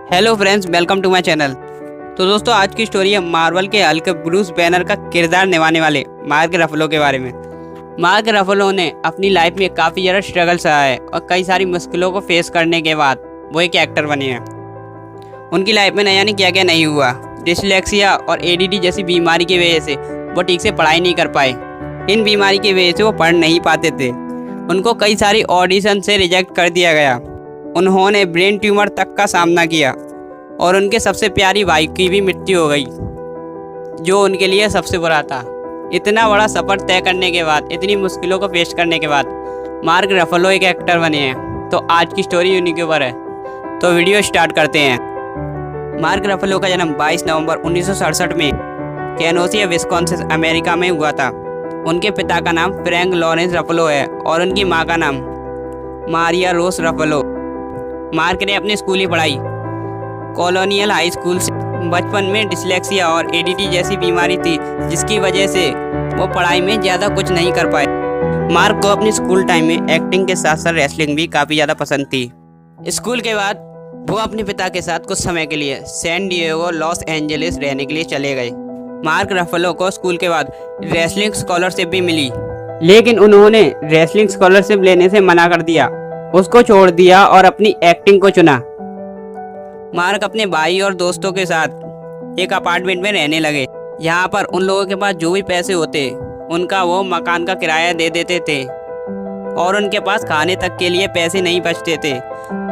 Hello friends, welcome to my channel. तो दोस्तों, आज की स्टोरी है मार्वल के हल्क ब्रूस बैनर का किरदार निभाने वाले मार्क रफलो के बारे में। मार्क रफलो ने अपनी लाइफ में काफ़ी ज़्यादा स्ट्रगल सहा है और कई सारी मुश्किलों को फेस करने के बाद वो एक एक्टर बने हैं। उनकी लाइफ में न जाने क्या क्या नहीं हुआ। डिसलेक्सिया और एडीडी जैसी बीमारी की वजह से वो ठीक से पढ़ाई नहीं कर पाए। इन बीमारी की वजह से वो पढ़ नहीं पाते थे। उनको कई सारी ऑडिशन से रिजेक्ट कर दिया गया। उन्होंने ब्रेन ट्यूमर तक का सामना किया और उनके सबसे प्यारी भाई की भी मृत्यु हो गई, जो उनके लिए सबसे बुरा था। इतना बड़ा सफ़र तय करने के बाद, इतनी मुश्किलों को फेस करने के बाद मार्क रफलो एक एक्टर बने हैं। तो आज की स्टोरी उन्हीं के ऊपर है। तो वीडियो स्टार्ट करते हैं। मार्क रफलो का जन्म 22 नवंबर 1967 में केनोसिया, विस्कॉन्सिन, अमेरिका में हुआ था। उनके पिता का नाम फ्रैंक लॉरेंस रफलो है और उनकी माँ का नाम मारिया रोस रफलो। मार्क ने अपनी स्कूली पढ़ाई कॉलोनियल हाई स्कूल से। बचपन में डिसलेक्सिया और एडीडी जैसी बीमारी थी, जिसकी वजह से वो पढ़ाई में ज़्यादा कुछ नहीं कर पाए। मार्क को अपनी स्कूल टाइम में एक्टिंग के साथ साथ रेसलिंग भी काफ़ी ज़्यादा पसंद थी। स्कूल के बाद वो अपने पिता के साथ कुछ समय के लिए सैन डिएगो, लॉस एंजलिस रहने के लिए चले गए। मार्क रफलो को स्कूल के बाद रेसलिंग स्कॉलरशिप भी मिली, लेकिन उन्होंने रेसलिंग स्कॉलरशिप लेने से मना कर दिया, उसको छोड़ दिया और अपनी एक्टिंग को चुना। मार्क अपने भाई और दोस्तों के साथ एक अपार्टमेंट में रहने लगे। यहाँ पर उन लोगों के पास जो भी पैसे होते उनका वो मकान का किराया दे देते थे और उनके पास खाने तक के लिए पैसे नहीं बचते थे।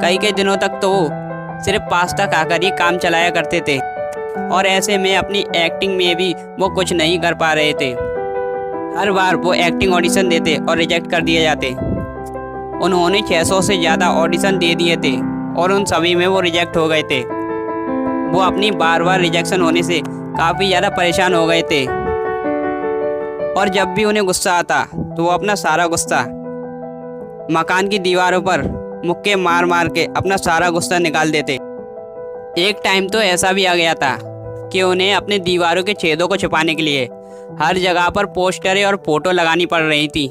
कई दिनों तक तो वो सिर्फ पास्ता खाकर ही काम चलाया करते थे और ऐसे में अपनी एक्टिंग में भी वो कुछ नहीं कर पा रहे थे। हर बार वो एक्टिंग ऑडिशन देते और रिजेक्ट कर दिए जाते। उन्होंने 600 से ज़्यादा ऑडिशन दे दिए थे और उन सभी में वो रिजेक्ट हो गए थे। वो अपनी बार बार रिजेक्शन होने से काफ़ी ज़्यादा परेशान हो गए थे और जब भी उन्हें गुस्सा आता तो वो अपना सारा गुस्सा मकान की दीवारों पर मुक्के मार मार के अपना सारा गुस्सा निकाल देते। एक टाइम तो ऐसा भी आ गया था कि उन्हें अपने दीवारों के छेदों को छुपाने के लिए हर जगह पर पोस्टरें और फोटो लगानी पड़ रही थी।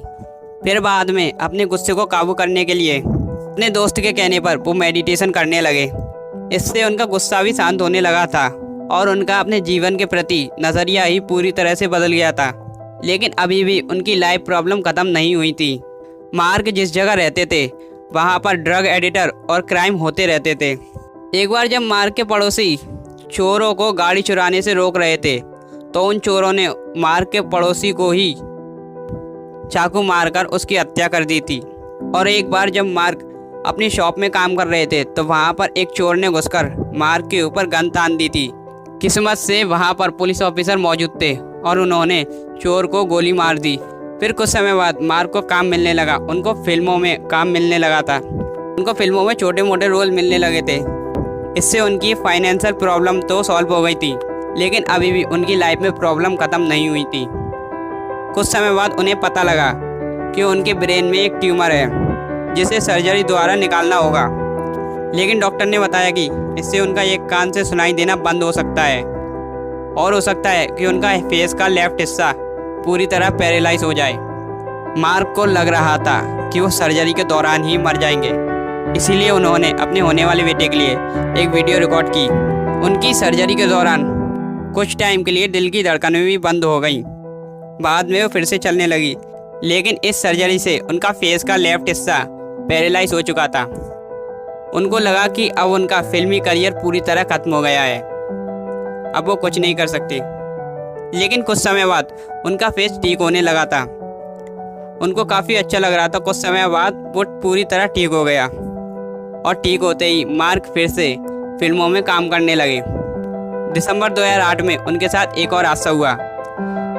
फिर बाद में अपने गुस्से को काबू करने के लिए अपने दोस्त के कहने पर वो मेडिटेशन करने लगे। इससे उनका गुस्सा भी शांत होने लगा था और उनका अपने जीवन के प्रति नज़रिया ही पूरी तरह से बदल गया था। लेकिन अभी भी उनकी लाइफ प्रॉब्लम ख़त्म नहीं हुई थी। मार्क जिस जगह रहते थे वहाँ पर ड्रग एडिटर और क्राइम होते रहते थे। एक बार जब मार्क के पड़ोसी चोरों को गाड़ी चुराने से रोक रहे थे तो उन चोरों ने मार्क के पड़ोसी को ही चाकू मारकर उसकी हत्या कर दी थी। और एक बार जब मार्क अपनी शॉप में काम कर रहे थे तो वहाँ पर एक चोर ने घुसकर मार्क के ऊपर गन तान दी थी। किस्मत से वहाँ पर पुलिस ऑफिसर मौजूद थे और उन्होंने चोर को गोली मार दी। फिर कुछ समय बाद मार्क को काम मिलने लगा। उनको फिल्मों में काम मिलने लगा था। उनको फिल्मों में छोटे मोटे रोल मिलने लगे थे। इससे उनकी फाइनेंशियल प्रॉब्लम तो सॉल्व हो गई थी, लेकिन अभी भी उनकी लाइफ में प्रॉब्लम ख़त्म नहीं हुई थी। कुछ समय बाद उन्हें पता लगा कि उनके ब्रेन में एक ट्यूमर है जिसे सर्जरी द्वारा निकालना होगा, लेकिन डॉक्टर ने बताया कि इससे उनका एक कान से सुनाई देना बंद हो सकता है और हो सकता है कि उनका फेस का लेफ्ट हिस्सा पूरी तरह पैरालाइज हो जाए। मार्क को लग रहा था कि वो सर्जरी के दौरान ही मर जाएंगे, इसीलिए उन्होंने अपने होने वाले बेटे के लिए एक वीडियो रिकॉर्ड की। उनकी सर्जरी के दौरान कुछ टाइम के लिए दिल की धड़कनें भी बंद हो गई। बाद में वो फिर से चलने लगी, लेकिन इस सर्जरी से उनका फेस का लेफ्ट हिस्सा पैरालाइज हो चुका था। उनको लगा कि अब उनका फिल्मी करियर पूरी तरह खत्म हो गया है, अब वो कुछ नहीं कर सकते। लेकिन कुछ समय बाद उनका फेस ठीक होने लगा था। उनको काफ़ी अच्छा लग रहा था। कुछ समय बाद वो पूरी तरह ठीक हो गया और ठीक होते ही मार्क फिर से फिल्मों में काम करने लगे। दिसंबर 2008 में उनके साथ एक और हादसा हुआ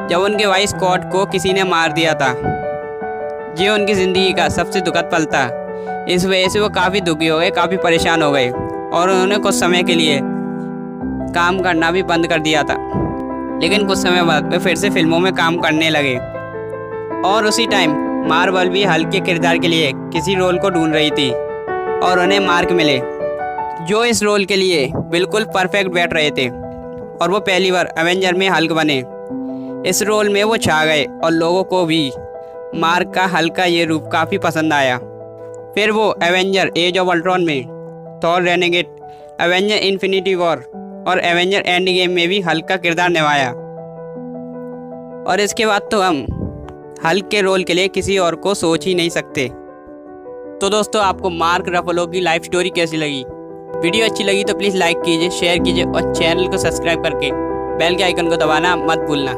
जब उनके भाई स्कॉट को किसी ने मार दिया था। ये उनकी ज़िंदगी का सबसे दुखद पल था। इस वजह से वो काफ़ी दुखी हो गए, काफ़ी परेशान हो गए और उन्होंने कुछ समय के लिए काम करना भी बंद कर दिया था। लेकिन कुछ समय बाद वे फिर से फिल्मों में काम करने लगे और उसी टाइम मार्वल भी हल्क के किरदार के लिए किसी रोल को ढूंढ रही थी और उन्हें मार्क मिले, जो इस रोल के लिए बिल्कुल परफेक्ट बैठ रहे थे और वो पहली बार एवेंजर में हल्क बने। इस रोल में वो छा गए और लोगों को भी मार्क का हल्क का ये रूप काफ़ी पसंद आया। फिर वो एवेंजर एज ऑफ अल्ट्रॉन में Thor renegade Avenger infinity war और एवेंजर एंड गेम में भी हल्क का किरदार निभाया। और इसके बाद तो हम हल्क के रोल के लिए किसी और को सोच ही नहीं सकते। तो दोस्तों, आपको मार्क रफलो की लाइफ स्टोरी कैसी लगी? वीडियो अच्छी लगी तो प्लीज़ लाइक कीजिए, शेयर कीजिए और चैनल को सब्सक्राइब करके बेल के आइकन को दबाना मत भूलना।